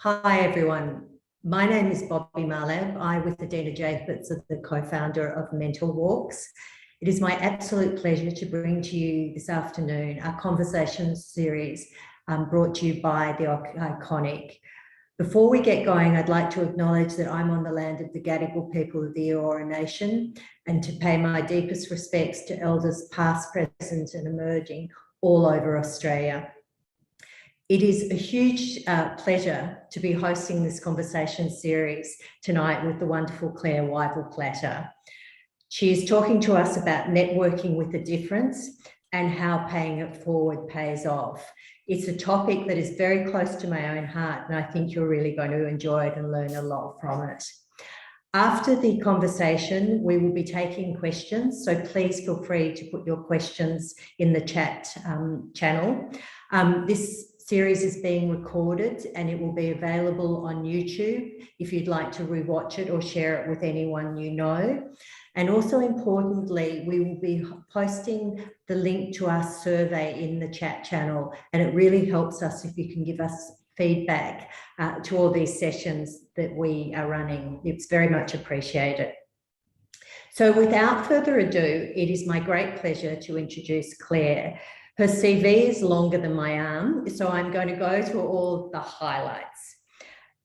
Hi, everyone. My name is Bobbi Mahlab. I, with Adina Japhetts, are the co-founder of Mental Walks. It is my absolute pleasure to bring to you this afternoon our conversation series brought to you by the iconic. Before we get going, I'd like to acknowledge that I'm on the land of the Gadigal people of the Eora Nation and to pay my deepest respects to elders past, present and emerging all over Australia. It is a huge pleasure to be hosting this conversation series tonight with the wonderful Claire Wivell Plater. She is talking to us about networking with a difference and how paying it forward pays off. It's a topic that is very close to my own heart, and I think you're really going to enjoy it and learn a lot from it. After the conversation, we will be taking questions, so please feel free to put your questions in the chat channel. This series is being recorded and it will be available on YouTube if you'd like to rewatch it or share it with anyone you know. And also importantly, we will be posting the link to our survey in the chat channel, and it really helps us if you can give us feedback to all these sessions that we are running. It's very much appreciated. So without further ado, it is my great pleasure to introduce Claire. Her CV is longer than my arm, so I'm going to go through all the highlights.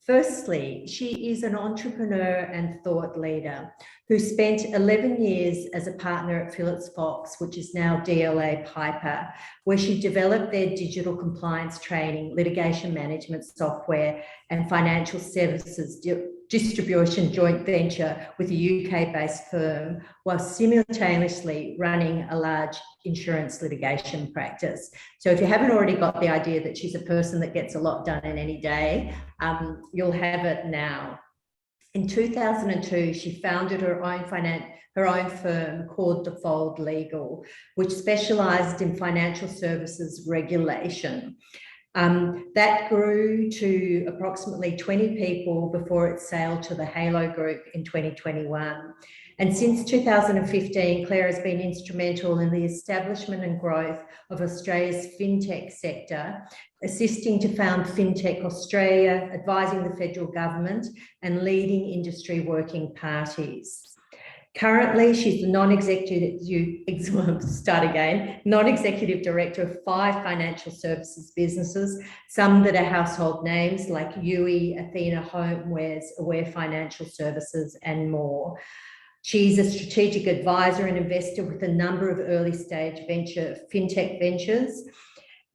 Firstly, she is an entrepreneur and thought leader who spent 11 years as a partner at Phillips Fox, which is now DLA Piper, where she developed their digital compliance training, litigation management software, and financial services distribution joint venture with a UK-based firm, while simultaneously running a large insurance litigation practice. So if you haven't already got the idea that she's a person that gets a lot done in any day, you'll have it now. In 2002, she founded her own firm called The Fold Legal, which specialised in financial services regulation. That grew to approximately 20 people before it sailed to the Halo Group in 2021. And since 2015, Claire has been instrumental in the establishment and growth of Australia's fintech sector, assisting to found Fintech Australia, advising the federal government, and leading industry working parties. Currently, she's the non-executive director of 5 financial services businesses, some that are household names like UE, Athena Homewares, Aware Financial Services, and more. She's a strategic advisor and investor with a number of early stage fintech ventures.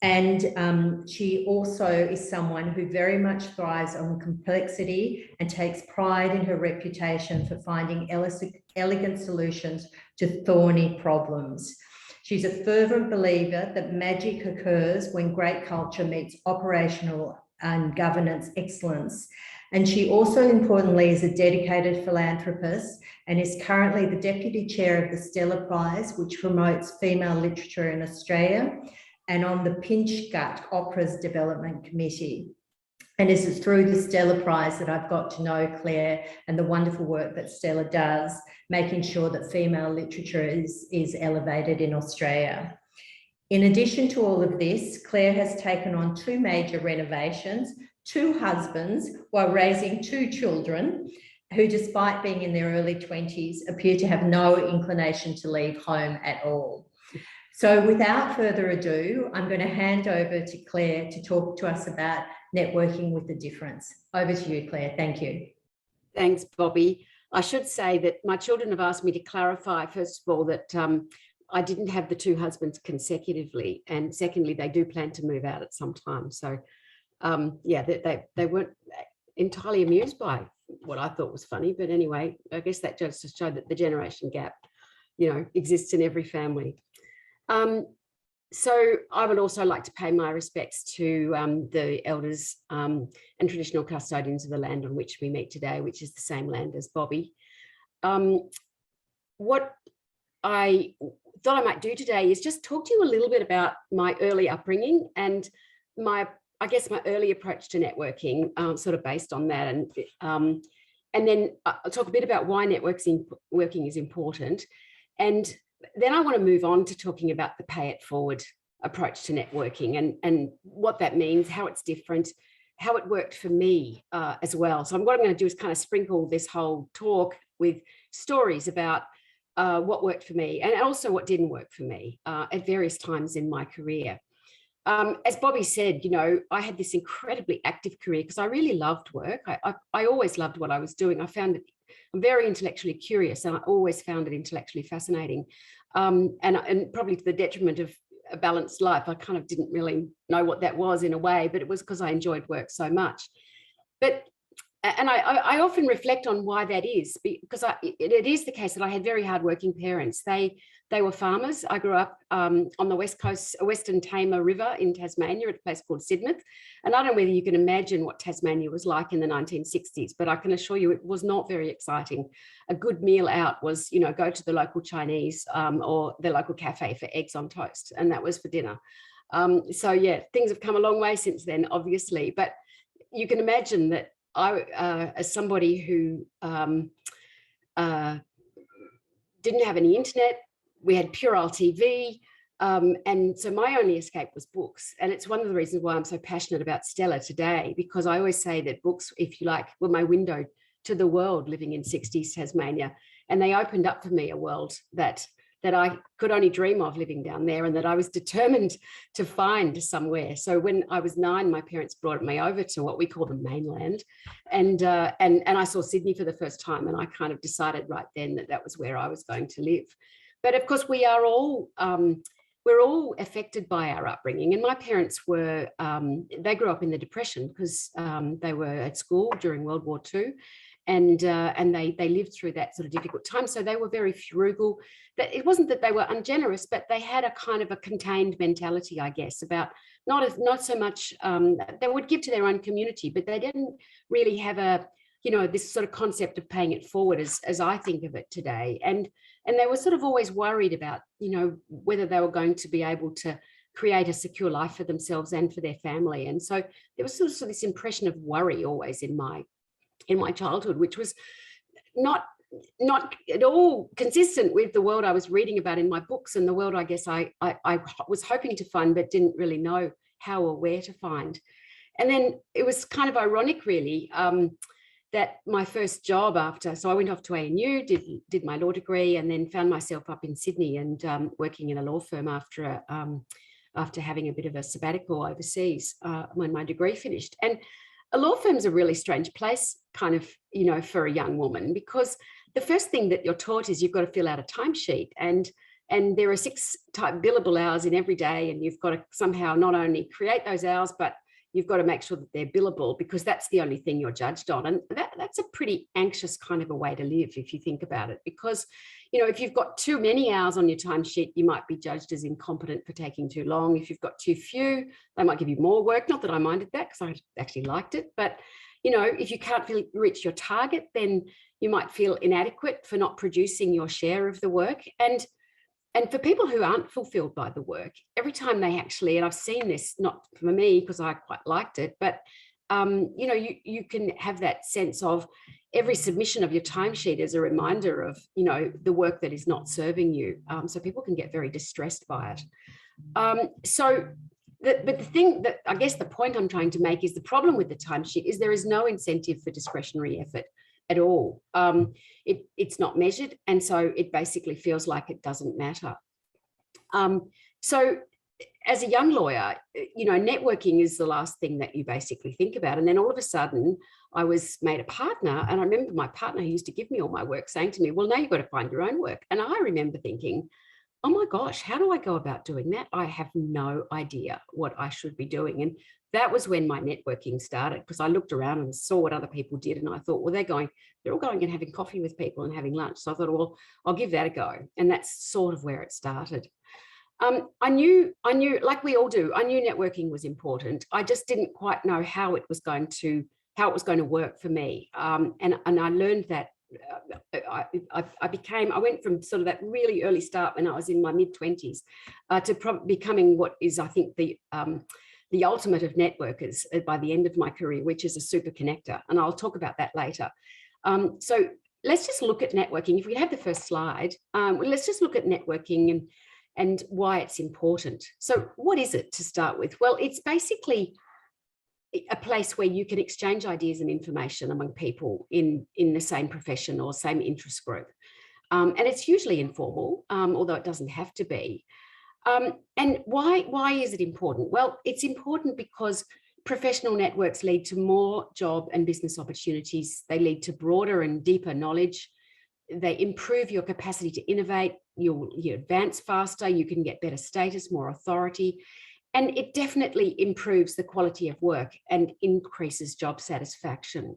And she also is someone who very much thrives on complexity and takes pride in her reputation for finding elegant solutions to thorny problems. She's a fervent believer that magic occurs when great culture meets operational and governance excellence. And she also, importantly, is a dedicated philanthropist and is currently the deputy chair of the Stella Prize, which promotes female literature in Australia, and on the Pinch Gut Opera's Development Committee. And it's through the Stella Prize that I've got to know Claire and the wonderful work that Stella does, making sure that female literature is elevated in Australia. In addition to all of this, Claire has taken on 2 major renovations, 2 husbands, while raising 2 children, who, despite being in their early 20s, appear to have no inclination to leave home at all. So without further ado, I'm going to hand over to Claire to talk to us about networking with a difference. Over to you, Claire. Thank you. Thanks, Bobbi. I should say that my children have asked me to clarify, first of all, that I didn't have the 2 husbands consecutively. And secondly, they do plan to move out at some time. So, yeah, they weren't entirely amused by what I thought was funny. But anyway, I guess that just to show that the generation gap, exists in every family. So I would also like to pay my respects to the elders and traditional custodians of the land on which we meet today, which is the same land as Bobbi. What I thought I might do today is just talk to you a little bit about my early upbringing and my early approach to networking, sort of based on that. And then I'll talk a bit about why networking is important. And then I want to move on to talking about the pay it forward approach to networking and what that means, how it's different, how it worked for me as well. So what I'm going to do is kind of sprinkle this whole talk with stories about what worked for me and also what didn't work for me at various times in my career. As Bobbi said, you know, I had this incredibly active career because I really loved work. I always loved what I was doing. I found it, I'm very intellectually curious, and I always found it intellectually fascinating. And probably to the detriment of a balanced life, I kind of didn't really know what that was in a way, but it was because I enjoyed work so much. And I often reflect on why that is, because it is the case that I had very hardworking parents. They were farmers. I grew up on the west coast, Western Tamar River in Tasmania at a place called Sidmouth. And I don't know whether you can imagine what Tasmania was like in the 1960s, but I can assure you it was not very exciting. A good meal out was, you know, go to the local Chinese or the local cafe for eggs on toast, and that was for dinner. So yeah, things have come a long way since then, obviously, but you can imagine that I, as somebody who didn't have any internet, we had puerile TV, and so my only escape was books. And it's one of the reasons why I'm so passionate about Stella today, because I always say that books, if you like, were my window to the world living in 60s Tasmania. And they opened up for me a world that I could only dream of living down there, and that I was determined to find somewhere. So when I was 9, my parents brought me over to what we call the mainland, and I saw Sydney for the first time, and I kind of decided right then that that was where I was going to live. But of course, we are all we're all affected by our upbringing, and my parents were they grew up in the Depression because they were at school during World War II. And they lived through that sort of difficult time. So they were very frugal. That it wasn't that they were ungenerous, but they had a kind of a contained mentality, I guess, about not so much, they would give to their own community, but they didn't really have a, you know, this sort of concept of paying it forward as I think of it today. And they were sort of always worried about, you know, whether they were going to be able to create a secure life for themselves and for their family. And so there was sort of this impression of worry always in my childhood, which was not at all consistent with the world I was reading about in my books, and the world I guess I was hoping to find but didn't really know how or where to find. And then it was kind of ironic, really, that my first job so I went off to ANU, did my law degree, and then found myself up in Sydney and working in a law firm after having a bit of a sabbatical overseas when my degree finished. And a law firm's a really strange place, kind of, you know, for a young woman, because the first thing that you're taught is you've got to fill out a timesheet, and there are 6 billable hours in every day, and you've got to somehow not only create those hours, but you've got to make sure that they're billable, because that's the only thing you're judged on. And that's a pretty anxious kind of a way to live, if you think about it, because, you know, if you've got too many hours on your timesheet, you might be judged as incompetent for taking too long. If you've got too few, they might give you more work. Not that I minded that, because I actually liked it. But, you know, if you can't reach your target, then you might feel inadequate for not producing your share of the work. And for people who aren't fulfilled by the work, every time they actually, and I've seen this, not for me because I quite liked it, but you know, you can have that sense of every submission of your timesheet as a reminder of, you know, the work that is not serving you. So people can get very distressed by it. But the thing that I guess the point I'm trying to make is the problem with the timesheet is there is no incentive for discretionary effort at all. It's not measured, and so it basically feels like it doesn't matter. So as a young lawyer, you know, networking is the last thing that you basically think about. And then all of a sudden I was made a partner, and I remember my partner who used to give me all my work saying to me, well, now you've got to find your own work. And I remember thinking, oh my gosh, how do I go about doing that? I have no idea what I should be doing. And that was when my networking started, because I looked around and saw what other people did, and I thought, well, they're all going and having coffee with people and having lunch. So I thought, well, I'll give that a go. And that's sort of where it started. I knew, like we all do, I knew networking was important. I just didn't quite know how it was going to work for me. And I learned that I went from sort of that really early start when I was in my mid-20s to becoming what is, I think, the ultimate of networkers by the end of my career, which is a super connector. And I'll talk about that later. So let's just look at networking. If we have the first slide, let's just look at networking and why it's important. So what is it to start with? Well, it's basically a place where you can exchange ideas and information among people in the same profession or same interest group. And it's usually informal, although it doesn't have to be. And why is it important? Well, it's important because professional networks lead to more job and business opportunities. They lead to broader and deeper knowledge. They improve your capacity to innovate. You advance faster. You can get better status, more authority. And it definitely improves the quality of work and increases job satisfaction.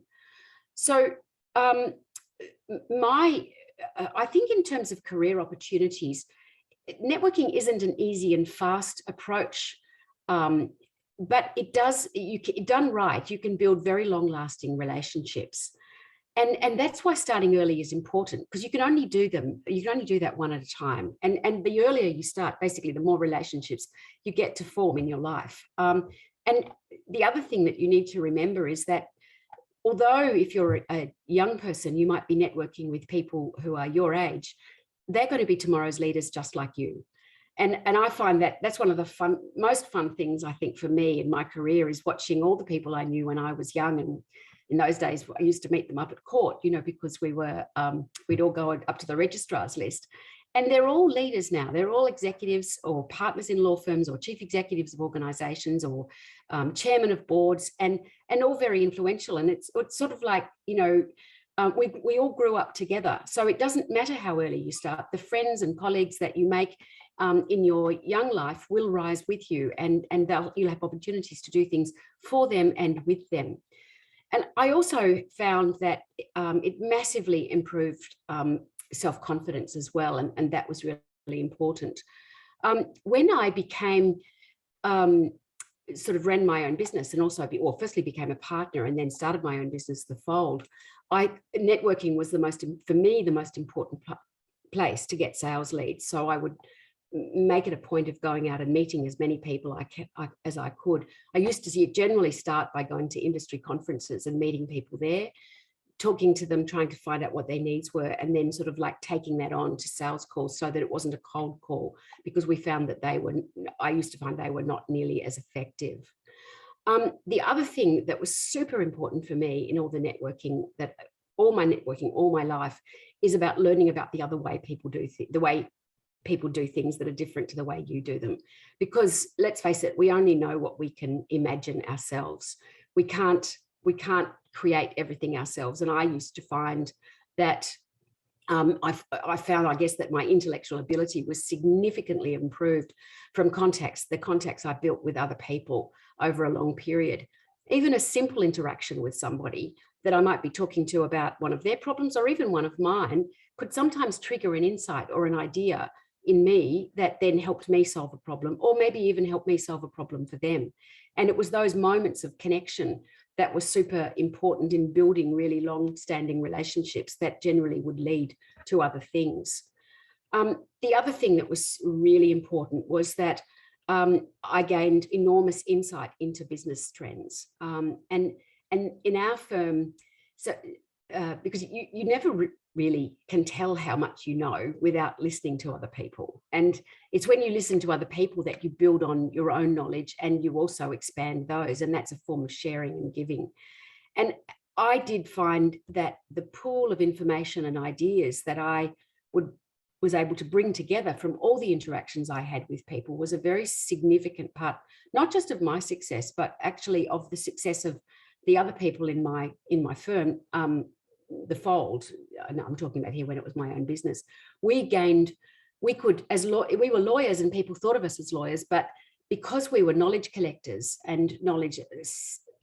So I think in terms of career opportunities, networking isn't an easy and fast approach, but it does, done right, you can build very long-lasting relationships. And that's why starting early is important, because you can only do that one at a time. And the earlier you start, basically, the more relationships you get to form in your life. And the other thing that you need to remember is that although if you're a young person, you might be networking with people who are your age, they're going to be tomorrow's leaders just like you. And I find that that's one of the most fun things, I think, for me in my career, is watching all the people I knew when I was young. And in those days, I used to meet them up at court, because we were, we'd all go up to the registrar's list. And they're all leaders now. They're all executives or partners in law firms or chief executives of organizations or chairman of boards, and all very influential. And it's sort of like, we all grew up together. So it doesn't matter how early you start. The friends and colleagues that you make in your young life will rise with you, and you'll have opportunities to do things for them and with them. And I also found that it massively improved self-confidence as well, and that was really important. When I became sort of ran my own business, and also firstly became a partner and then started my own business, The Fold, networking was for me the most important place to get sales leads. So I would make it a point of going out and meeting as many people as I could. I used to generally start by going to industry conferences and meeting people there, talking to them, trying to find out what their needs were, and then sort of like taking that on to sales calls so that it wasn't a cold call, because we found that I used to find they were not nearly as effective. The other thing that was super important for me in all my networking, all my life, is about learning about the other way people do the way people do things that are different to the way you do them. Because let's face it, we only know what we can imagine ourselves. We can't create everything ourselves. And I used to find that I found, I guess, that my intellectual ability was significantly improved from the contacts I built with other people over a long period. Even a simple interaction with somebody that I might be talking to about one of their problems or even one of mine could sometimes trigger an insight or an idea in me that then helped me solve a problem, or maybe even help me solve a problem for them. And it was those moments of connection that were super important in building really long-standing relationships that generally would lead to other things. The other thing that was really important was that I gained enormous insight into business trends. And in our firm, because you never really can tell how much you know without listening to other people. And it's when you listen to other people that you build on your own knowledge, and you also expand those. And that's a form of sharing and giving. And I did find that the pool of information and ideas that I was able to bring together from all the interactions I had with people was a very significant part, not just of my success, but actually of the success of the other people in my firm, The Fold. I'm talking about here when it was my own business. We were lawyers, and people thought of us as lawyers, but because we were knowledge collectors and knowledge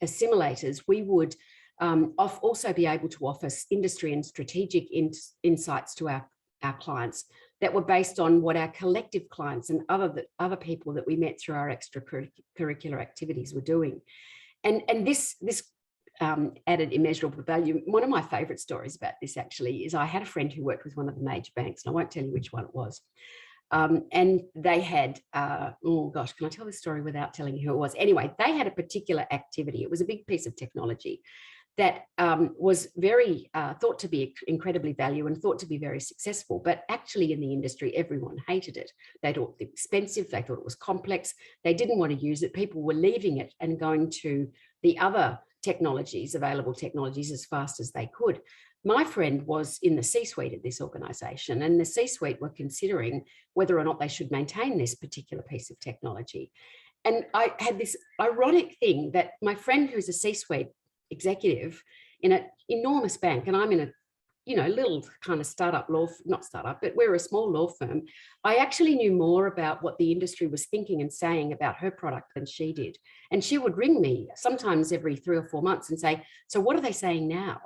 assimilators, we would also be able to offer industry and strategic insights to our clients that were based on what our collective clients and other people that we met through our extracurricular activities were doing. And this added immeasurable value. One of my favorite stories about this actually is I had a friend who worked with one of the major banks, and I won't tell you which one it was. And they had, oh gosh, can I tell this story without telling you who it was? Anyway, they had a particular activity. It was a big piece of technology that was very thought to be incredibly valuable and thought to be very successful. But actually in the industry, everyone hated it. They thought it was expensive. They thought it was complex. They didn't want to use it. People were leaving it and going to the other technologies, available technologies, as fast as they could. My friend was in the C-suite at this organization, and the C-suite were considering whether or not they should maintain this particular piece of technology. And I had this ironic thing that my friend, who's a C-suite executive in an enormous bank, and I'm in a, you know, little kind of startup law, not startup, but we're a small law firm. I actually knew more about what the industry was thinking and saying about her product than she did. And she would ring me sometimes every 3 or 4 months and say, so what are they saying now?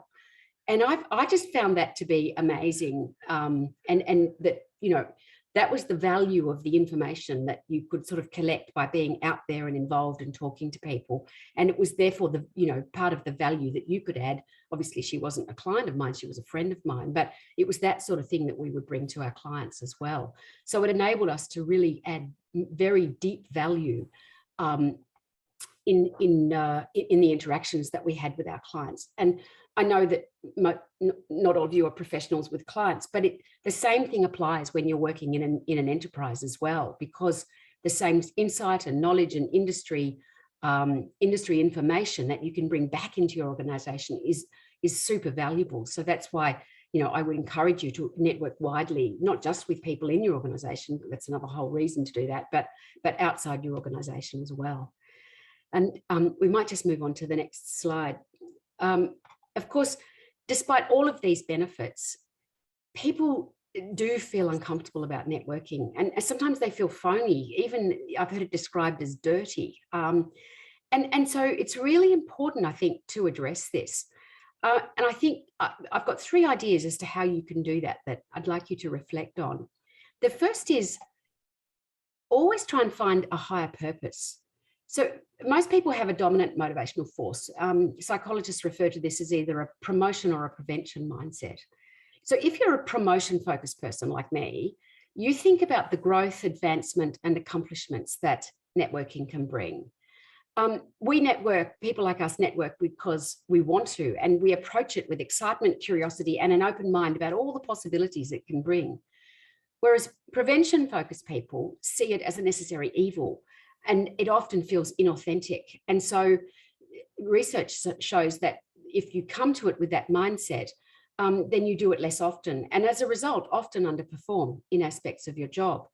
And I just found that to be amazing. And that, you know, that was the value of the information that you could sort of collect by being out there and involved and talking to people. And it was therefore the, you know, part of the value that you could add. Obviously, she wasn't a client of mine, she was a friend of mine, but it was that sort of thing that we would bring to our clients as well. So it enabled us to really add very deep value in the interactions that we had with our clients. And I know that not all of you are professionals with clients, but the same thing applies when you're working in an enterprise as well, because the same insight and knowledge and industry information that you can bring back into your organization is super valuable. So that's why, you know, I would encourage you to network widely, not just with people in your organization, that's another whole reason to do that, but outside your organization as well. And we might just move on to the next slide. Of course, despite all of these benefits, people do feel uncomfortable about networking, and sometimes they feel phony. Even I've heard it described as dirty. And so it's really important, I think, to address this. And I think I've got 3 ideas as to how you can do that I'd like you to reflect on. The first is always try and find a higher purpose. So most people have a dominant motivational force. Psychologists refer to this as either a promotion or a prevention mindset. So if you're a promotion-focused person like me, you think about the growth, advancement, and accomplishments that networking can bring. We network, people like us network because we want to, and we approach it with excitement, curiosity, and an open mind about all the possibilities it can bring. Whereas prevention-focused people see it as a necessary evil, and it often feels inauthentic. And so research shows that if you come to it with that mindset, then you do it less often. And as a result, often underperform in aspects of your job.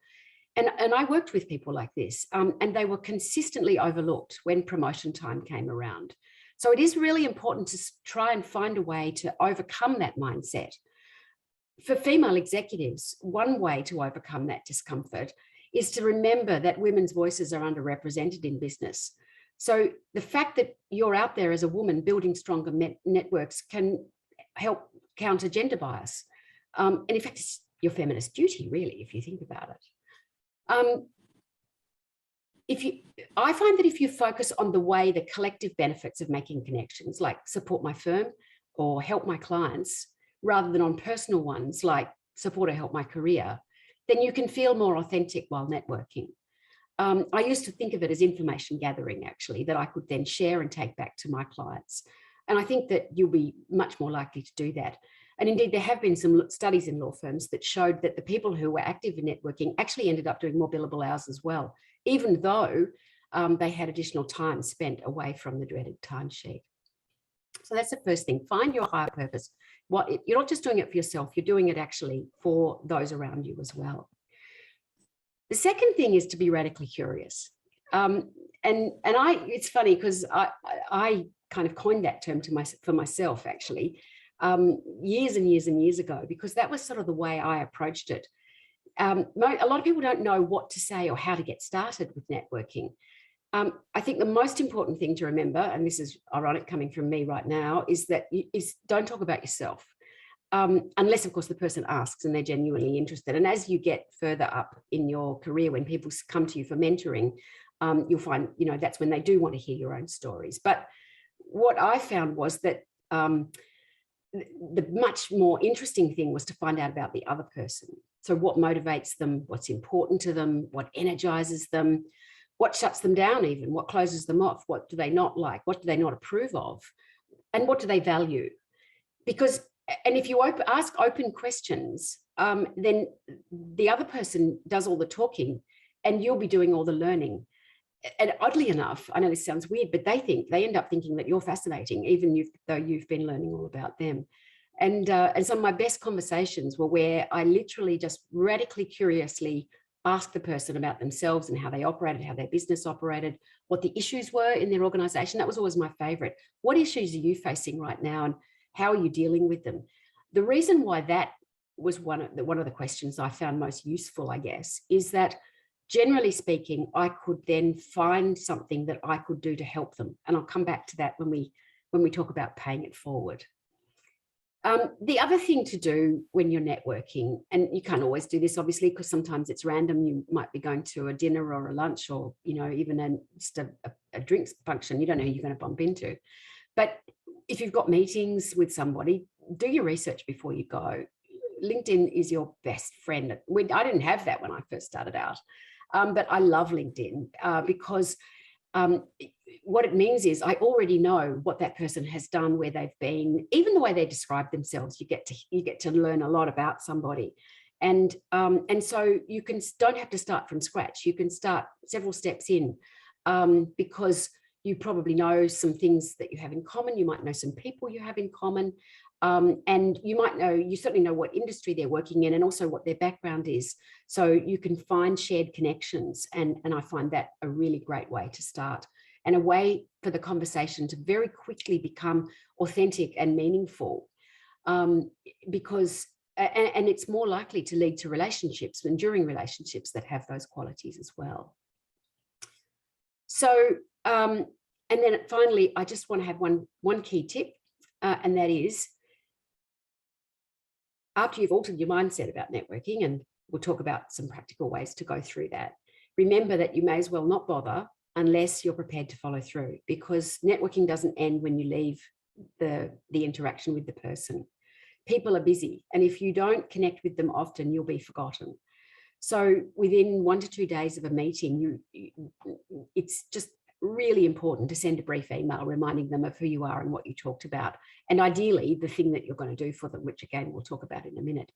And I worked with people like this, and they were consistently overlooked when promotion time came around. So it is really important to try and find a way to overcome that mindset. For female executives, one way to overcome that discomfort is to remember that women's voices are underrepresented in business. So the fact that you're out there as a woman building stronger networks can help counter gender bias. And in fact, it's your feminist duty, really, if you think about it. I find that if you focus on the way the collective benefits of making connections, like support my firm or help my clients, rather than on personal ones like support or help my career, then you can feel more authentic while networking. I used to think of it as information gathering, actually, that I could then share and take back to my clients. And I think that you'll be much more likely to do that. And indeed, there have been some studies in law firms that showed that the people who were active in networking actually ended up doing more billable hours as well, even though they had additional time spent away from the dreaded timesheet. So that's the first thing. Find your higher purpose. You're not just doing it for yourself, you're doing it actually for those around you as well. The second thing is to be radically curious. It's funny because I kind of coined that term for myself, actually, years and years and years ago, because that was sort of the way I approached it. A lot of people don't know what to say or how to get started with networking. I think the most important thing to remember, and this is ironic coming from me right now, is don't talk about yourself, unless, of course, the person asks and they're genuinely interested. And as you get further up in your career, when people come to you for mentoring, you'll find, that's when they do want to hear your own stories. But what I found was that the much more interesting thing was to find out about the other person. So what motivates them, what's important to them, what energizes them, what shuts them down even, what closes them off, what do they not like, what do they not approve of, And what do they value? Because, and if you ask open questions, then the other person does all the talking and you'll be doing all the learning. And oddly enough, I know this sounds weird, but they end up thinking that you're fascinating, even though you've been learning all about them. And some of my best conversations were where I literally just radically curiously asked the person about themselves and how they operated, how their business operated, what the issues were in their organization. That was always my favorite. What issues are you facing right now and how are you dealing with them? The reason why that was one of the questions I found most useful, I guess, is that generally speaking, I could then find something that I could do to help them. And I'll come back to that when we talk about paying it forward. The other thing to do when you're networking, and you can't always do this, obviously, because sometimes it's random. You might be going to a dinner or a lunch or, even just a drinks function. You don't know who you're going to bump into. But if you've got meetings with somebody, do your research before you go. LinkedIn is your best friend. I didn't have that when I first started out, but I love LinkedIn because what it means is I already know what that person has done, where they've been, even the way they describe themselves. You get to learn a lot about somebody, and so you don't have to start from scratch. You can start several steps in, because you probably know some things that you have in common. You might know some people you have in common, and you certainly know what industry they're working in and also what their background is. So you can find shared connections, and I find that a really great way to start, and a way for the conversation to very quickly become authentic and meaningful, because it's more likely to lead to relationships, enduring relationships that have those qualities as well. So, and then finally, I just want to have one key tip, and that is, after you've altered your mindset about networking, and we'll talk about some practical ways to go through that, remember that you may as well not bother unless you're prepared to follow through, because networking doesn't end when you leave the interaction with the person. People are busy, and if you don't connect with them often, you'll be forgotten. So within 1 to 2 days of a meeting, it's just really important to send a brief email reminding them of who you are and what you talked about, and ideally the thing that you're going to do for them, which again we'll talk about in a minute.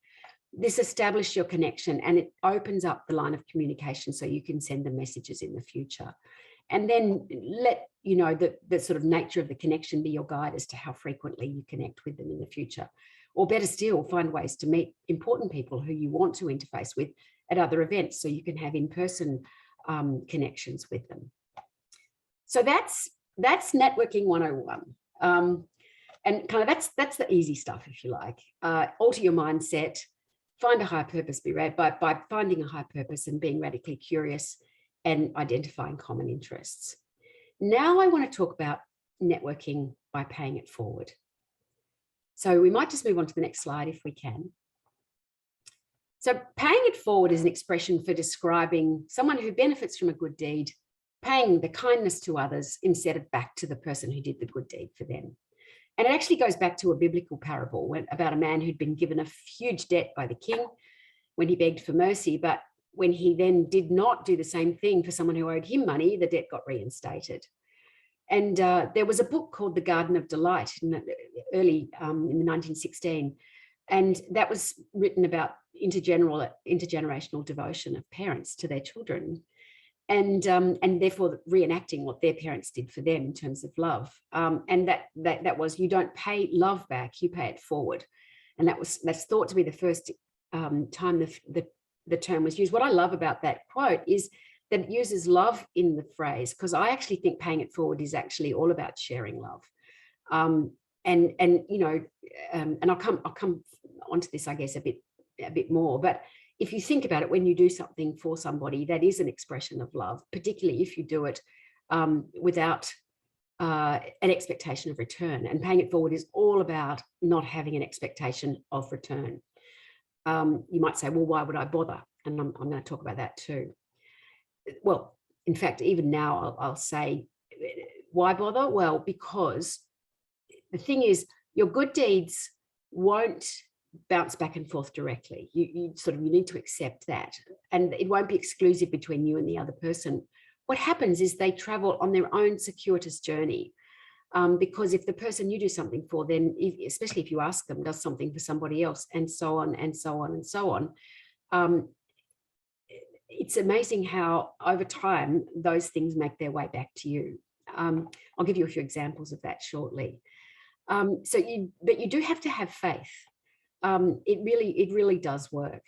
This establishes your connection, and it opens up the line of communication so you can send them messages in the future. And then let the sort of nature of the connection be your guide as to how frequently you connect with them in the future. Or better still, find ways to meet important people who you want to interface with at other events so you can have in-person connections with them. So that's networking 101. And kind of that's the easy stuff, if you like. Alter your mindset, find a higher purpose, by finding a higher purpose and being radically curious and identifying common interests. Now I want to talk about networking by paying it forward. So we might just move on to the next slide if we can. So paying it forward is an expression for describing someone who benefits from a good deed, paying the kindness to others instead of back to the person who did the good deed for them. And it actually goes back to a biblical parable about a man who'd been given a huge debt by the king when he begged for mercy, but when he then did not do the same thing for someone who owed him money, the debt got reinstated. And there was a book called The Garden of Delight in the 1916. And that was written about intergenerational devotion of parents to their children. And therefore reenacting what their parents did for them in terms of love. And that was, you don't pay love back, you pay it forward. And that's thought to be the first time the term was used. What I love about that quote is that it uses love in the phrase, because I actually think paying it forward is actually all about sharing love. And I'll come onto this, I guess, a bit more. But if you think about it, when you do something for somebody, that is an expression of love, particularly if you do it without an expectation of return. And paying it forward is all about not having an expectation of return. You might say, well, why would I bother? And I'm going to talk about that too. Well, in fact, even now I'll say, why bother? Well, because the thing is, your good deeds won't bounce back and forth directly. You need to accept that, and it won't be exclusive between you and the other person. What happens is they travel on their own circuitous journey. Because if the person you do something for, then especially if you ask them, does something for somebody else, and so on and so on and so on, it's amazing how over time those things make their way back to you. I'll give you a few examples of that shortly. But you do have to have faith. It really does work.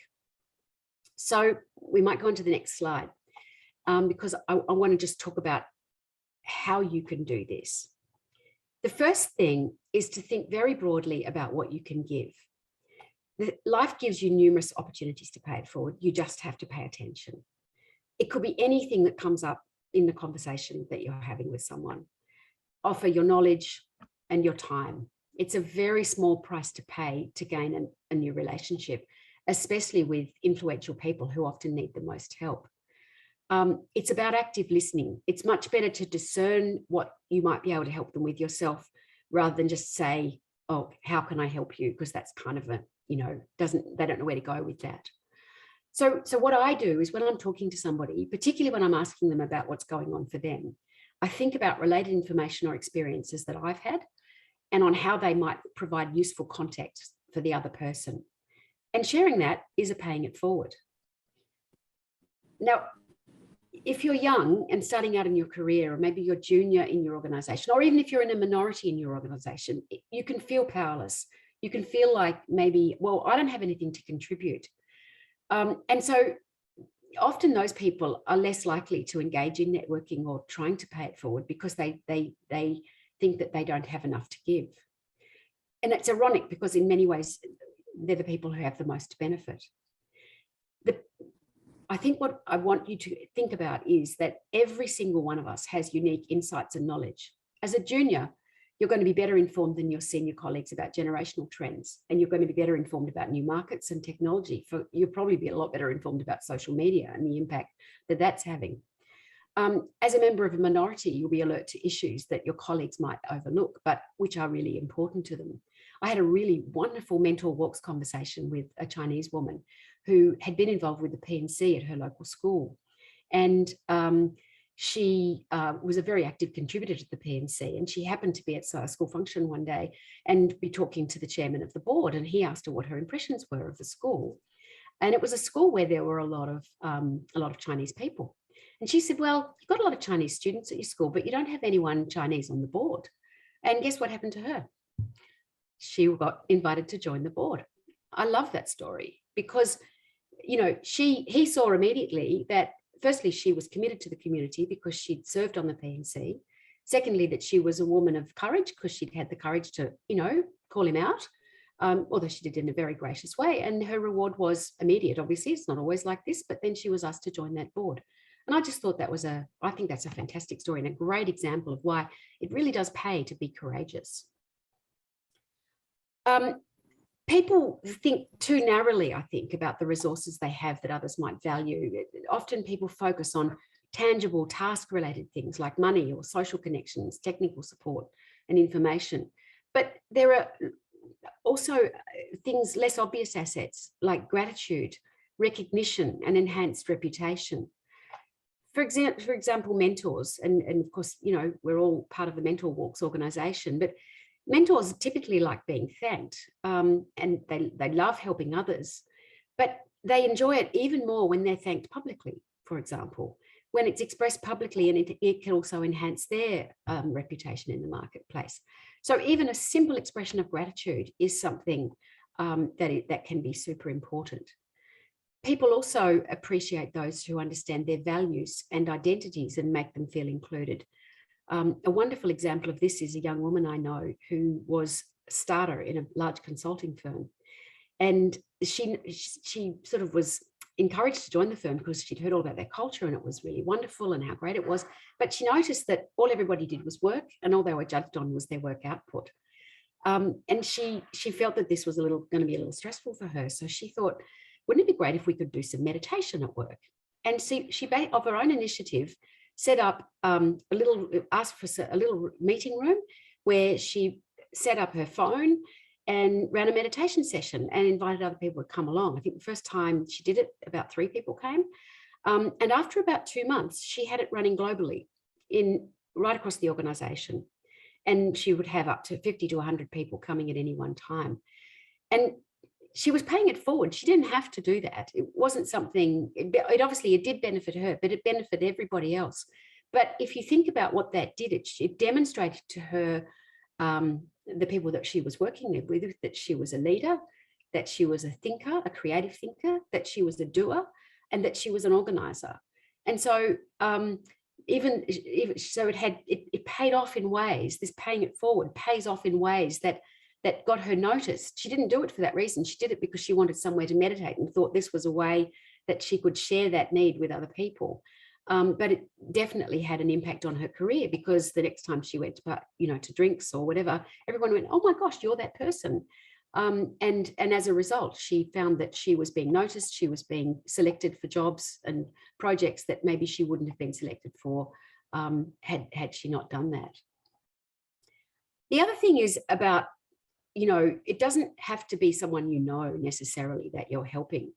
So we might go on to the next slide, because I want to just talk about how you can do this. The first thing is to think very broadly about what you can give. Life gives you numerous opportunities to pay it forward. You just have to pay attention. It could be anything that comes up in the conversation that you're having with someone. Offer your knowledge and your time. It's a very small price to pay to gain a new relationship, especially with influential people who often need the most help. It's about active listening. It's much better to discern what you might be able to help them with yourself, rather than just say, oh, how can I help you? Because that's kind of they don't know where to go with that. So what I do is when I'm talking to somebody, particularly when I'm asking them about what's going on for them, I think about related information or experiences that I've had and on how they might provide useful context for the other person. And sharing that is a paying it forward. Now, if you're young and starting out in your career, or maybe you're junior in your organization, or even if you're in a minority in your organization, you can feel powerless. You can feel like maybe, well, I don't have anything to contribute. And so often those people are less likely to engage in networking or trying to pay it forward because they think that they don't have enough to give. And it's ironic because in many ways, they're the people who have the most benefit. I think what I want you to think about is that every single one of us has unique insights and knowledge. As a junior, you're going to be better informed than your senior colleagues about generational trends, and you're going to be better informed about new markets and technology. You'll probably be a lot better informed about social media and the impact that that's having. As a member of a minority, you'll be alert to issues that your colleagues might overlook, but which are really important to them. I had a really wonderful mentor walks conversation with a Chinese woman who had been involved with the P&C at her local school. And she was a very active contributor to the P&C, and she happened to be at a school function one day and be talking to the chairman of the board, and he asked her what her impressions were of the school. And it was a school where there were a lot of Chinese people. And she said, well, you've got a lot of Chinese students at your school, but you don't have anyone Chinese on the board. And guess what happened to her? She got invited to join the board. I love that story because, he saw immediately that firstly, she was committed to the community because she'd served on the P&C. Secondly, that she was a woman of courage because she'd had the courage to, call him out, although she did it in a very gracious way. And her reward was immediate. Obviously, it's not always like this, but then she was asked to join that board. And I just thought I think that's a fantastic story and a great example of why it really does pay to be courageous. People think too narrowly, I think, about the resources they have that others might value. Often people focus on tangible task-related things like money or social connections, technical support and information. But there are also things, less obvious assets like gratitude, recognition and enhanced reputation. For example, mentors, and of course, we're all part of the Mentor Walks organisation, but mentors typically like being thanked, and they love helping others, but they enjoy it even more when they're thanked publicly, for example, when it's expressed publicly, and it can also enhance their reputation in the marketplace. So even a simple expression of gratitude is something that can be super important. People also appreciate those who understand their values and identities and make them feel included. A wonderful example of this is a young woman I know who was a starter in a large consulting firm. And she sort of was encouraged to join the firm because she'd heard all about their culture and it was really wonderful and how great it was. But she noticed that all everybody did was work, and all they were judged on was their work output. And she felt that this was going to be a little stressful for her. So she thought, wouldn't it be great if we could do some meditation at work? And she of her own initiative, set up asked for a little meeting room where she set up her phone and ran a meditation session and invited other people to come along. I think the first time she did it, about 3 people came. And after about 2 months, she had it running globally right across the organization. and she would have up to 50 to 100 people coming at any one time. And she was paying it forward. She didn't have to do that. It wasn't something, it obviously, it did benefit her, but it benefited everybody else. But if you think about what that did, it demonstrated to her, the people that she was working with, that she was a leader, that she was a thinker, a creative thinker, that she was a doer, and that she was an organizer. And so even so, it paid off in ways, this paying it forward pays off in ways that got her noticed. She didn't do it for that reason. She did it because she wanted somewhere to meditate and thought this was a way that she could share that need with other people. But it definitely had an impact on her career, because the next time she went to drinks or whatever, everyone went, oh my gosh, you're that person. And as a result, she found that she was being noticed, she was being selected for jobs and projects that maybe she wouldn't have been selected for had she not done that. The other thing is about, it doesn't have to be someone necessarily that you're helping,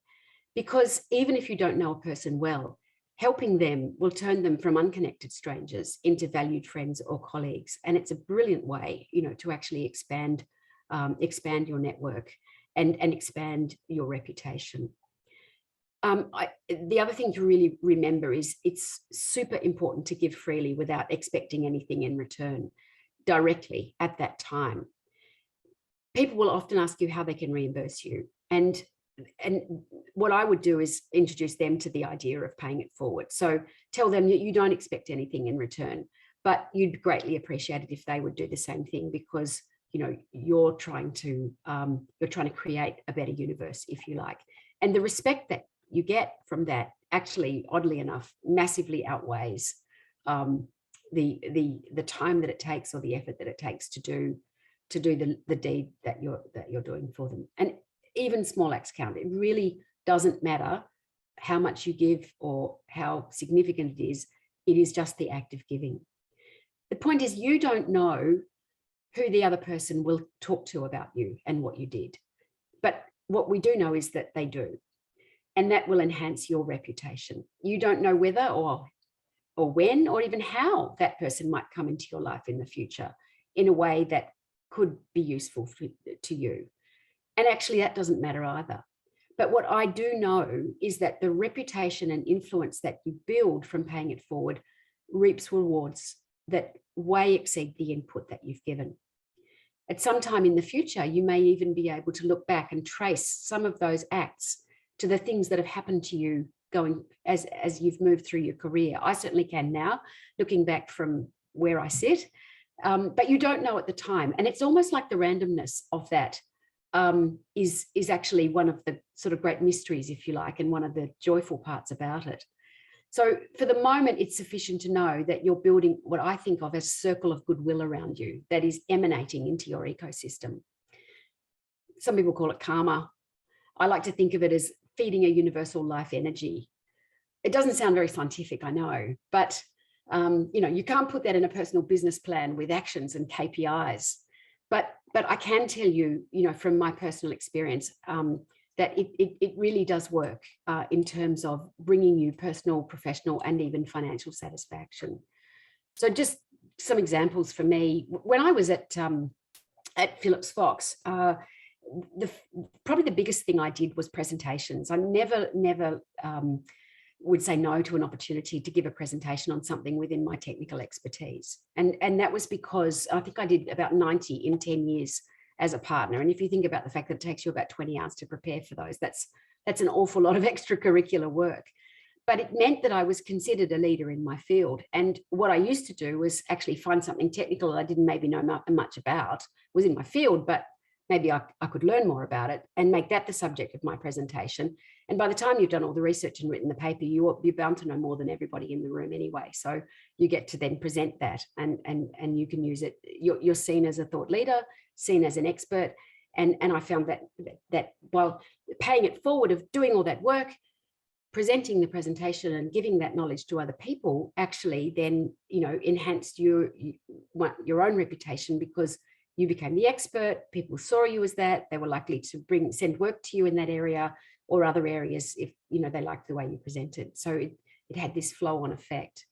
because even if you don't know a person well, helping them will turn them from unconnected strangers into valued friends or colleagues. And it's a brilliant way, to actually expand your network and expand your reputation. The other thing to really remember is it's super important to give freely without expecting anything in return directly at that time. People will often ask you how they can reimburse you. And what I would do is introduce them to the idea of paying it forward. So tell them that you don't expect anything in return, but you'd greatly appreciate it if they would do the same thing, because you're trying to create a better universe, if you like. And the respect that you get from that actually, oddly enough, massively outweighs the time that it takes or the effort that it takes to do the deed that you're doing for them. And even small acts count. It really doesn't matter how much you give or how significant it is just the act of giving. The point is, you don't know who the other person will talk to about you and what you did. But what we do know is that they do. And that will enhance your reputation. You don't know whether or when or even how that person might come into your life in the future in a way that could be useful to you. And actually, that doesn't matter either. But what I do know is that the reputation and influence that you build from paying it forward reaps rewards that way exceed the input that you've given. At some time in the future, you may even be able to look back and trace some of those acts to the things that have happened to you going as you've moved through your career. I certainly can now, looking back from where I sit, but you don't know at the time. And it's almost like the randomness of that is actually one of the sort of great mysteries, if you like, and one of the joyful parts about it. So for the moment, it's sufficient to know that you're building what I think of as a circle of goodwill around you that is emanating into your ecosystem. Some people call it karma. I like to think of it as feeding a universal life energy. It doesn't sound very scientific, I know, but you can't put that in a personal business plan with actions and KPIs. But I can tell you, from my personal experience, that it really does work in terms of bringing you personal, professional, and even financial satisfaction. So just some examples for me. When I was at Phillips Fox, probably the biggest thing I did was presentations. I never would say no to an opportunity to give a presentation on something within my technical expertise. And that was because I think I did about 90 in 10 years as a partner. And if you think about the fact that it takes you about 20 hours to prepare for those, that's an awful lot of extracurricular work. But it meant that I was considered a leader in my field. And what I used to do was actually find something technical that I didn't maybe know much about, was in my field, but maybe I could learn more about it and make that the subject of my presentation. And by the time you've done all the research and written the paper, you're bound to know more than everybody in the room anyway. So you get to then present that and you can use it. You're seen as a thought leader, seen as an expert. And I found that while paying it forward of doing all that work, presenting the presentation and giving that knowledge to other people actually then, enhanced your own reputation, because you became the expert, people saw you as that, they were likely to send work to you in that area or other areas if, they liked the way you presented. So it had this flow-on effect.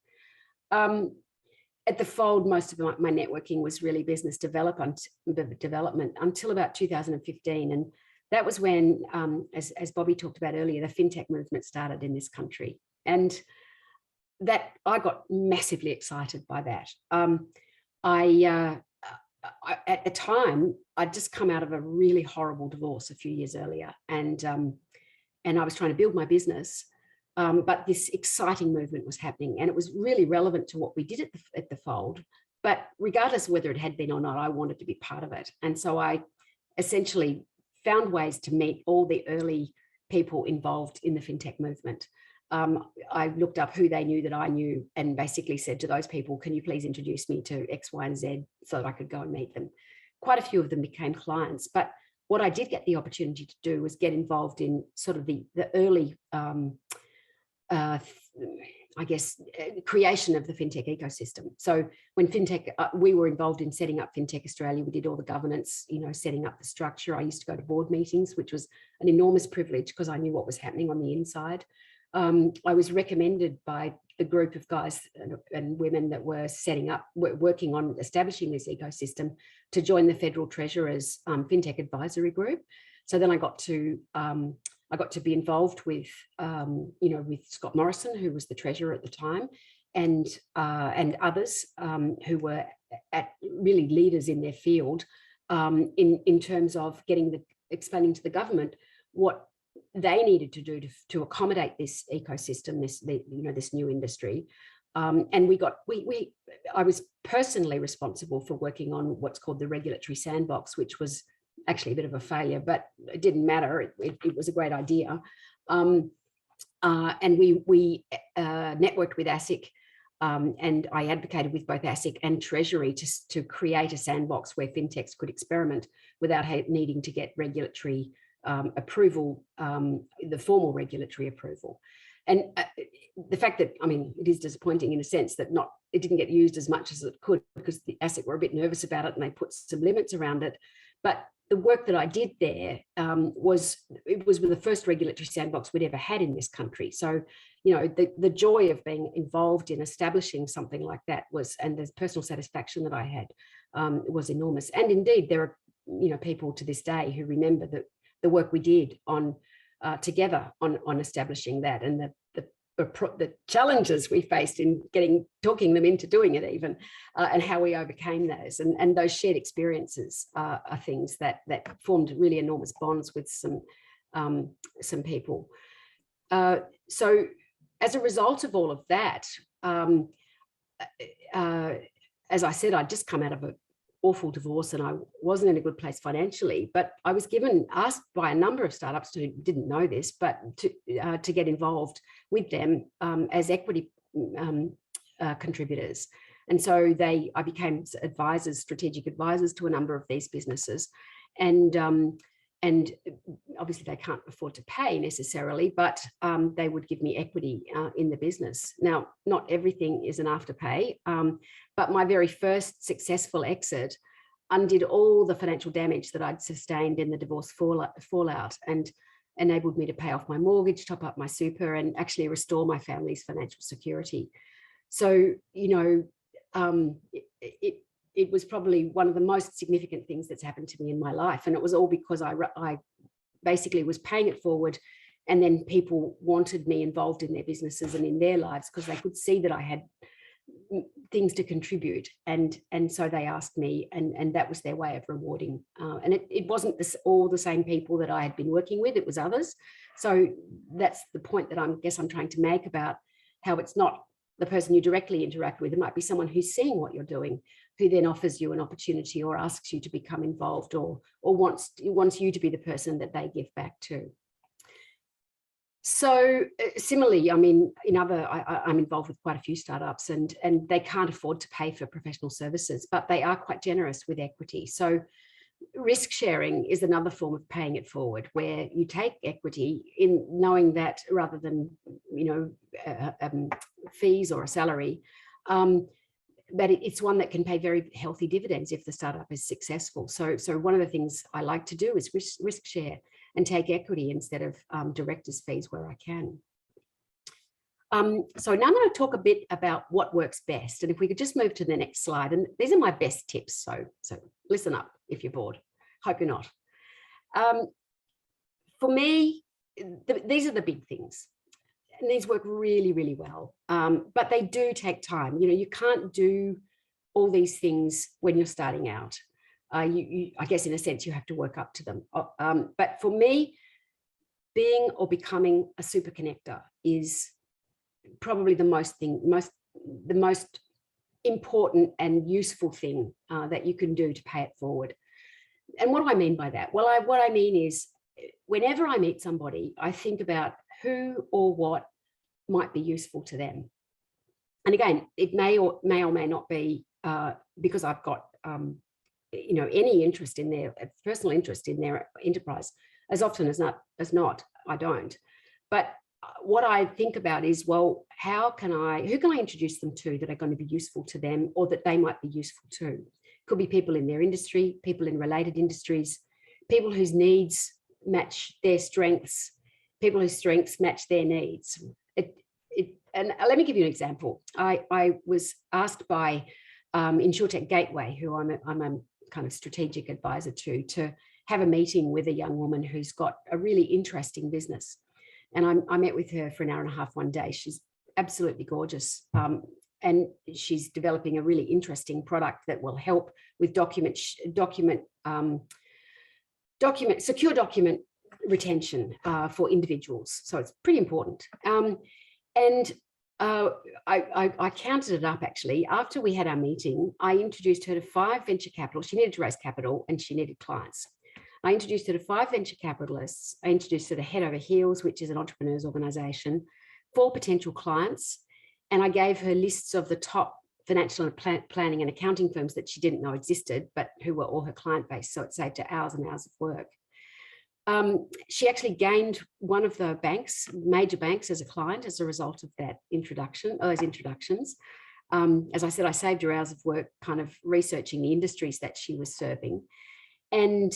at the Fold, most of my networking was really business development until about 2015. And that was when, as Bobbi talked about earlier, the fintech movement started in this country. And that I got massively excited by that. At the time, I'd just come out of a really horrible divorce a few years earlier. And I was trying to build my business. But this exciting movement was happening, and it was really relevant to what we did at the Fold. But regardless of whether it had been or not, I wanted to be part of it. And so I essentially found ways to meet all the early people involved in the fintech movement. I looked up who they knew that I knew and basically said to those people, can you please introduce me to X, Y, and Z so that I could go and meet them. Quite a few of them became clients. But what I did get the opportunity to do was get involved in sort of the early creation of the fintech ecosystem. So when fintech, we were involved in setting up Fintech Australia. We did all the governance, setting up the structure. I used to go to board meetings, which was an enormous privilege because I knew what was happening on the inside. I was recommended by the group of guys and women that were working on establishing this ecosystem to join the Federal Treasurer's Fintech Advisory Group. So then I got to be involved with, with Scott Morrison, who was the treasurer at the time, and others who were really leaders in their field in terms of explaining to the government what they needed to do to accommodate this ecosystem, this new industry. And I was personally responsible for working on what's called the regulatory sandbox, which was actually a bit of a failure, but it didn't matter. It was a great idea. And we networked with ASIC, and I advocated with both ASIC and Treasury to create a sandbox where fintechs could experiment without needing to get regulatory approval, the formal regulatory approval. And the fact that, it is disappointing in a sense that it didn't get used as much as it could because the ASIC were a bit nervous about it and they put some limits around it. But the work that I did there was the first regulatory sandbox we'd ever had in this country. So, the joy of being involved in establishing something like that and the personal satisfaction that I had was enormous. And indeed, there are, people to this day who remember the work we did together on establishing that, and the challenges we faced in talking them into doing it even, and how we overcame those. And those shared experiences are things that formed really enormous bonds with some people. So as a result of all of that, as I said, I'd just come out of an awful divorce and I wasn't in a good place financially, but I was asked by a number of startups who didn't know this, but to get involved with them as equity contributors. And so I became strategic advisors to a number of these businesses. And obviously they can't afford to pay necessarily, but they would give me equity in the business. Now, not everything is an afterpay, but my very first successful exit undid all the financial damage that I'd sustained in the divorce fallout and enabled me to pay off my mortgage, top up my super, and actually restore my family's financial security. So, it was probably one of the most significant things that's happened to me in my life. And it was all because I basically was paying it forward, and then people wanted me involved in their businesses and in their lives because they could see that I had things to contribute. And so they asked me, and that was their way of rewarding. And it wasn't all the same people that I had been working with, it was others. So that's the point that I'm trying to make about how it's not the person you directly interact with. It might be someone who's seeing what you're doing, who then offers you an opportunity or asks you to become involved or wants you to be the person that they give back to. So similarly, I'm involved with quite a few startups and they can't afford to pay for professional services, but they are quite generous with equity. So risk sharing is another form of paying it forward, where you take equity in knowing that rather than, fees or a salary, but it's one that can pay very healthy dividends if the startup is successful. So one of the things I like to do is risk share and take equity instead of directors' fees where I can. So now I'm going to talk a bit about what works best. And if we could just move to the next slide, and these are my best tips. So listen up if you're bored. Hope you're not. For me, these are the big things. And these work really, really well. But they do take time. You can't do all these things when you're starting out. I guess in a sense you have to work up to them. But for me, being or becoming a super connector is probably the most important and useful thing that you can do to pay it forward. And what do I mean by that? Well, what I mean is whenever I meet somebody, I think about who or what might be useful to them. And again, it may or may not be because I've got any interest in their personal interest in their enterprise. As often as not, I don't. But what I think about is, well, who can I introduce them to that are going to be useful to them, or that they might be useful to? Could be people in their industry, people in related industries, people whose needs match their strengths, people whose strengths match their needs. And let me give you an example. I was asked by InsurTech Gateway, who I'm a kind of strategic advisor to have a meeting with a young woman who's got a really interesting business. And I met with her for an hour and a half one day. She's absolutely gorgeous. And she's developing a really interesting product that will help with secure document retention for individuals. So it's pretty important. I counted it up actually. After we had our meeting, I introduced her to 5 venture capital. She needed to raise capital and she needed clients. I introduced her to 5 venture capitalists. I introduced her to Head Over Heels, which is an entrepreneurs organization, 4 potential clients. And I gave her lists of the top financial and planning and accounting firms that she didn't know existed, but who were all her client base. So it saved her hours and hours of work. She actually gained one of the major banks as a client as a result of those introductions. As I said, I saved her hours of work kind of researching the industries that she was serving. And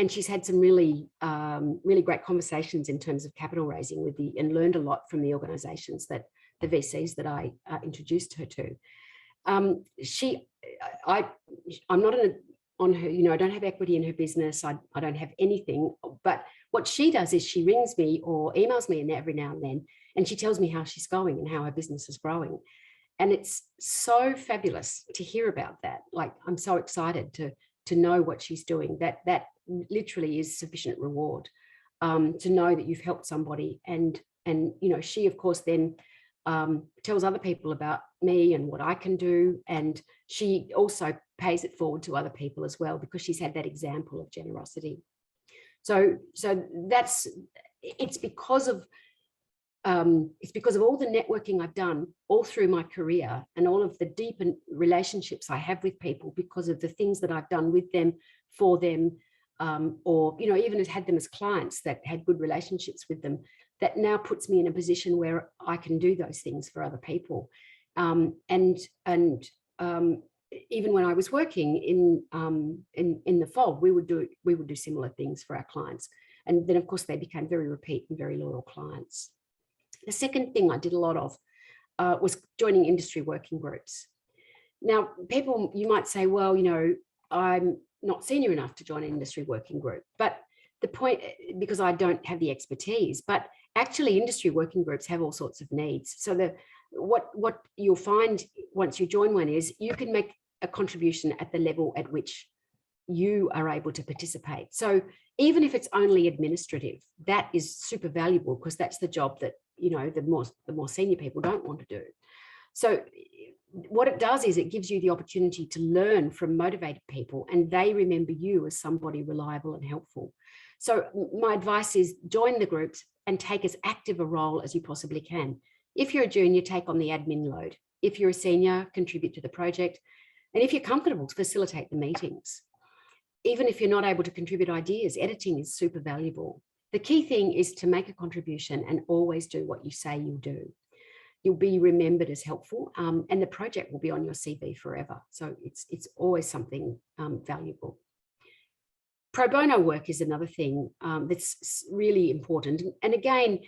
she's had some really great conversations in terms of capital raising and learned a lot from the organizations the VCs that I introduced her to. I'm not on her, I don't have equity in her business. I don't have anything, but what she does is she rings me or emails me every now and then, and she tells me how she's going and how her business is growing. And it's so fabulous to hear about that. Like, I'm so excited to know what she's doing. That literally is sufficient reward to know that you've helped somebody. And she of course then tells other people about me and what I can do. And she also pays it forward to other people as well, because she's had that example of generosity. So it's because of all the networking I've done all through my career and all of the deep relationships I have with people, because of the things that I've done with them, for them, or even had them as clients that had good relationships with them, that now puts me in a position where I can do those things for other people. Even when I was working in the fold, we would do similar things for our clients, and then of course they became very repeat and very loyal clients. The second thing I did a lot of was joining industry working groups. Now, people, you might say, well, I'm not senior enough to join an industry working group, but the point, because I don't have the expertise, but actually industry working groups have all sorts of needs. So what you'll find once you join one is you can make a contribution at the level at which you are able to participate. So even if it's only administrative, that is super valuable, because that's the job that the more senior people don't want to do. So what it does is it gives you the opportunity to learn from motivated people, and they remember you as somebody reliable and helpful. So my advice is join the groups and take as active a role as you possibly can. If you're a junior, take on the admin load. If you're a senior, contribute to the project. And if you're comfortable, facilitate the meetings. Even if you're not able to contribute ideas, editing is super valuable. The key thing is to make a contribution and always do what you say you'll do. You'll be remembered as helpful, and the project will be on your CV forever. So it's always something valuable. Pro bono work is another thing that's really important. And again,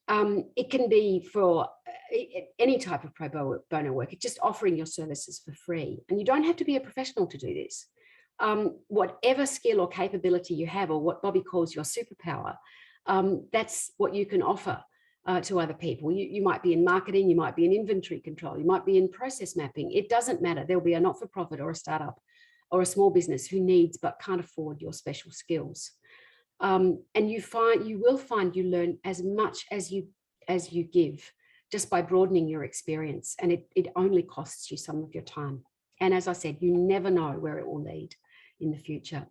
It can be for any type of pro bono work. It's just offering your services for free. And you don't have to be a professional to do this. Whatever skill or capability you have, or what Bobbi calls your superpower, that's what you can offer to other people. You might be in marketing, you might be in inventory control, you might be in process mapping. It doesn't matter. There'll be a not-for-profit or a startup or a small business who needs but can't afford your special skills. And you will find you learn as much as you give, just by broadening your experience, and it only costs you some of your time. And as I said, you never know where it will lead in the future.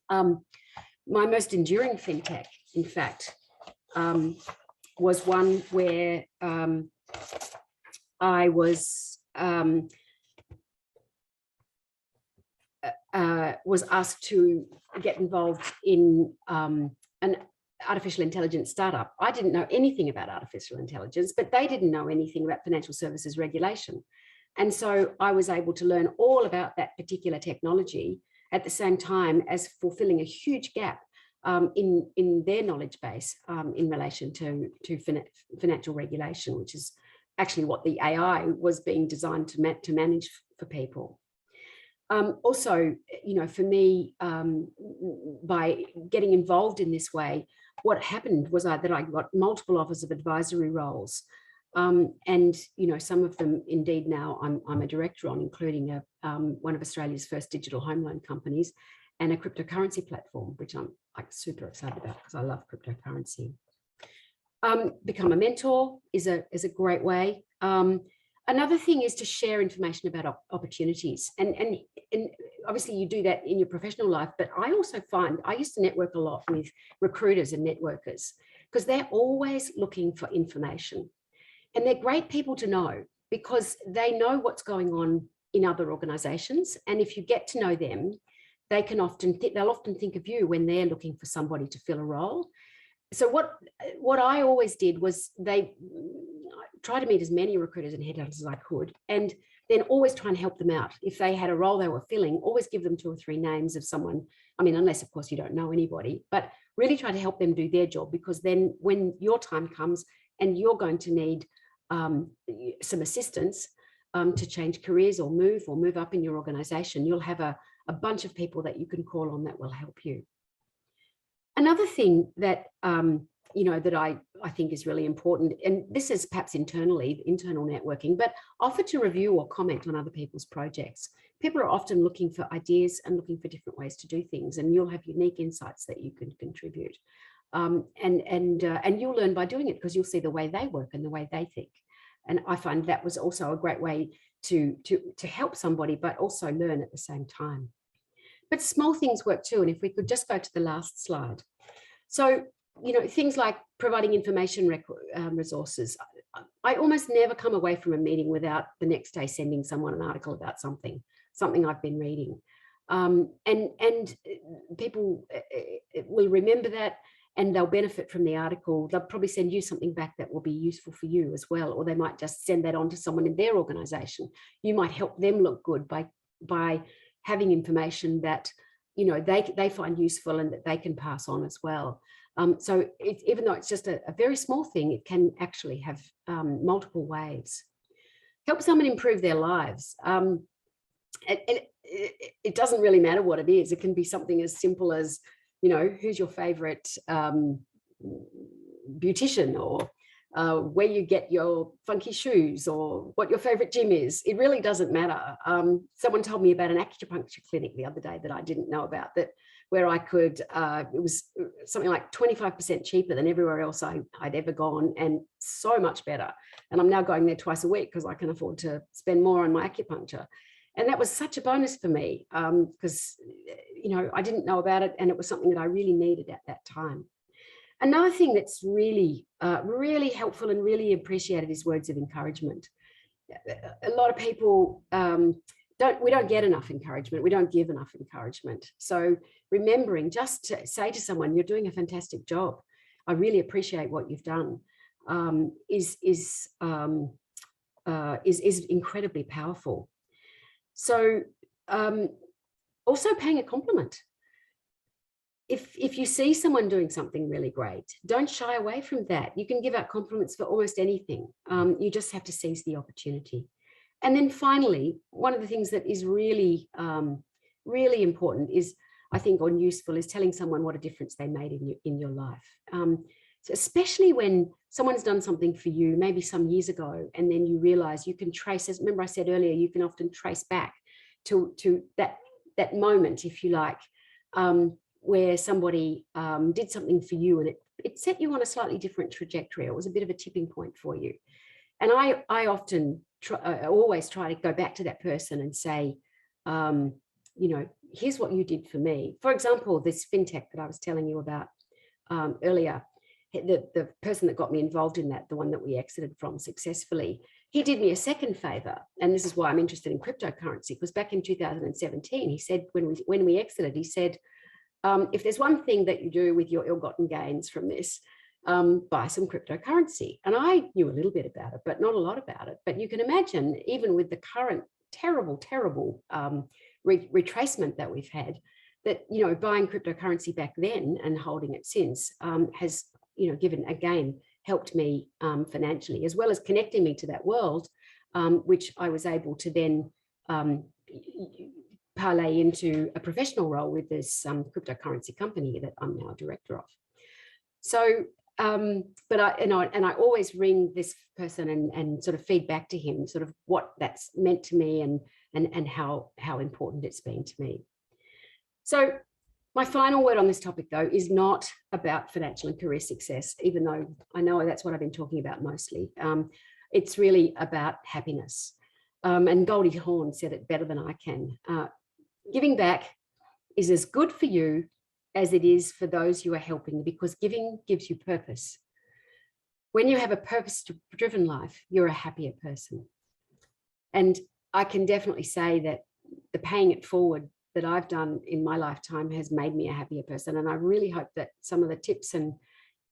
My most enduring fintech, in fact, was one where I was asked to get involved in an artificial intelligence startup. I didn't know anything about artificial intelligence, but they didn't know anything about financial services regulation. And so I was able to learn all about that particular technology at the same time as fulfilling a huge gap in their knowledge base in relation to financial regulation, which is actually what the AI was being designed to manage for people. Also, you know, for me, by getting involved in this way, what happened was that I got multiple offers of advisory roles. And, you know, some of them indeed now I'm a director on, including one of Australia's first digital home loan companies and a cryptocurrency platform, which I'm like super excited about because I love cryptocurrency. Become a mentor is a great way. Another thing is to share information about opportunities. And obviously you do that in your professional life, but I also find I used to network a lot with recruiters and networkers because they're always looking for information. And they're great people to know because they know what's going on in other organizations. And if you get to know them, they can they'll often think of you when they're looking for somebody to fill a role. So what I always did was they try to meet as many recruiters and headhunters as I could, and then always try and help them out. If they had a role they were filling, always give them 2 or 3 names of someone. I mean, unless of course you don't know anybody, but really try to help them do their job, because then when your time comes and you're going to need some assistance to change careers or move up in your organization, you'll have a bunch of people that you can call on that will help you. Another thing that you know, that I think is really important, and this is perhaps internal networking, but offer to review or comment on other people's projects. People are often looking for ideas and looking for different ways to do things, and you'll have unique insights that you can contribute. And you'll learn by doing it because you'll see the way they work and the way they think. And I find that was also a great way to help somebody, but also learn at the same time. But small things work too. And if we could just go to the last slide. So, you know, things like providing information resources. I almost never come away from a meeting without the next day sending someone an article about something I've been reading. And people will remember that, and they'll benefit from the article. They'll probably send you something back that will be useful for you as well, or they might just send that on to someone in their organization. You might help them look good by having information that, you know, they find useful and that they can pass on as well. So even though it's just a very small thing, it can actually have multiple waves. Help someone improve their lives. It doesn't really matter what it is. It can be something as simple as, you know, who's your favorite beautician, or where you get your funky shoes, or what your favorite gym is. It really doesn't matter. Someone told me about an acupuncture clinic the other day that I didn't know about, where I could, it was something like 25% cheaper than everywhere else I'd ever gone, and so much better. And I'm now going there twice a week because I can afford to spend more on my acupuncture. And that was such a bonus for me because, you know, I didn't know about it, and it was something that I really needed at that time. Another thing that's really, really helpful and really appreciated is words of encouragement. A lot of people we don't get enough encouragement. We don't give enough encouragement. So remembering just to say to someone, you're doing a fantastic job. I really appreciate what you've done, is incredibly powerful. So also paying a compliment. if you see someone doing something really great, don't shy away from that. You can give out compliments for almost anything. You just have to seize the opportunity. And then finally, one of the things that is really, really important is, I think, or useful, is telling someone what a difference they made in your life. So especially when someone's done something for you, maybe some years ago, and then you realize you can trace, as remember I said earlier, you can often trace back to that moment, if you like, where somebody did something for you and it set you on a slightly different trajectory. It was a bit of a tipping point for you. And I often always try to go back to that person and say, you know, here's what you did for me. For example, this fintech that I was telling you about earlier, the person that got me involved in that, the one that we exited from successfully, he did me a second favor. And this is why I'm interested in cryptocurrency, because back in 2017, he said, when we exited, he said, if there's one thing that you do with your ill-gotten gains from this, buy some cryptocurrency. And I knew a little bit about it, but not a lot about it. But you can imagine, even with the current terrible retracement that we've had, that, you know, buying cryptocurrency back then and holding it since has, you know, helped me financially, as well as connecting me to that world, which I was able to then parlay into a professional role with this cryptocurrency company that I'm now director of. So, but I always ring this person and sort of feed back to him sort of what that's meant to me and how important it's been to me. So my final word on this topic, though, is not about financial and career success, even though I know that's what I've been talking about mostly. It's really about happiness. And Goldie Hawn said it better than I can. Giving back is as good for you as it is for those you are helping, because giving gives you purpose. When you have a purpose-driven life, you're a happier person. And I can definitely say that the paying it forward that I've done in my lifetime has made me a happier person. And I really hope that some of the tips and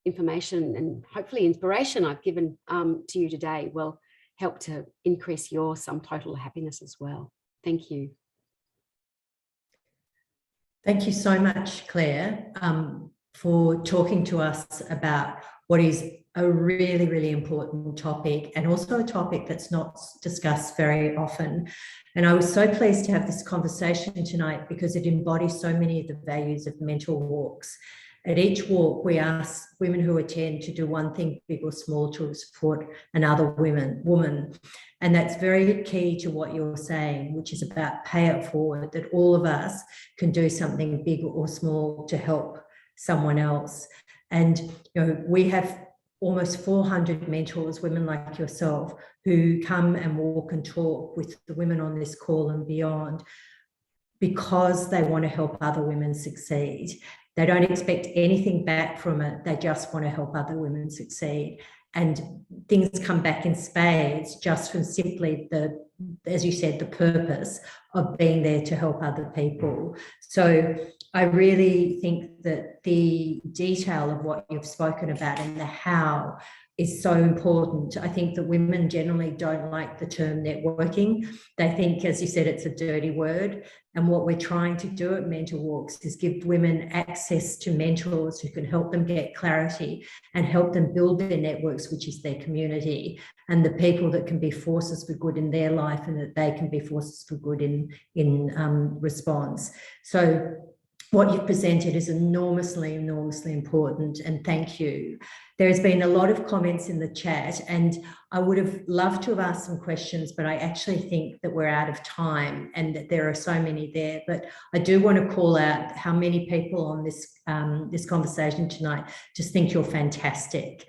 information and hopefully inspiration I've given to you today will help to increase your sum total happiness as well. Thank you. Thank you so much, Claire, for talking to us about what is a really, really important topic, and also a topic that's not discussed very often. And I was so pleased to have this conversation tonight because it embodies so many of the values of mental walks. At each walk, we ask women who attend to do one thing, big or small, to support another woman. And that's very key to what you're saying, which is about pay it forward, that all of us can do something big or small to help someone else. And, you know, we have almost 400 mentors, women like yourself, who come and walk and talk with the women on this call and beyond, because they want to help other women succeed. They don't expect anything back from it. They just want to help other women succeed. And things come back in spades just from simply the, as you said, the purpose of being there to help other people. So I really think that the detail of what you've spoken about and the how is so important. I think that women generally don't like the term networking. They think, as you said, it's a dirty word. And what we're trying to do at Mentor Walks is give women access to mentors who can help them get clarity and help them build their networks, which is their community, and the people that can be forces for good in their life and that they can be forces for good in response. So what you've presented is enormously, enormously important, and thank you. There's been a lot of comments in the chat, and I would have loved to have asked some questions, but I actually think that we're out of time and that there are so many there. But I do want to call out how many people on this this conversation tonight just think you're fantastic.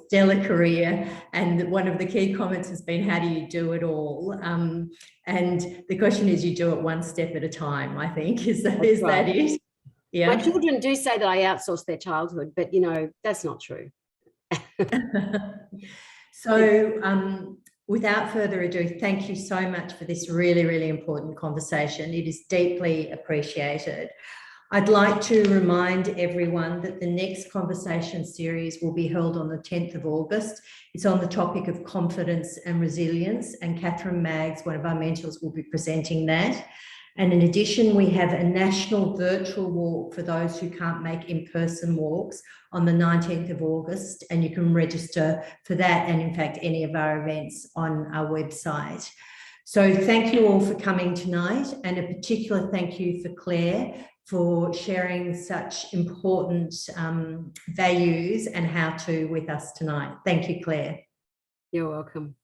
Stellar career, and one of the key comments has been, how do you do it all? And the question is, you do it one step at a time, I think. Is that it? Yeah. My children do say that I outsource their childhood, but, you know, that's not true. So without further ado, thank you so much for this really, really important conversation. It is deeply appreciated. I'd like to remind everyone that the next conversation series will be held on the 10th of August. It's on the topic of confidence and resilience, and Catherine Maggs, one of our mentors, will be presenting that. And in addition, we have a national virtual walk for those who can't make in-person walks on the 19th of August, and you can register for that and in fact any of our events on our website. So thank you all for coming tonight, and a particular thank you for Claire for sharing such important values and how-to with us tonight. Thank you, Claire. You're welcome.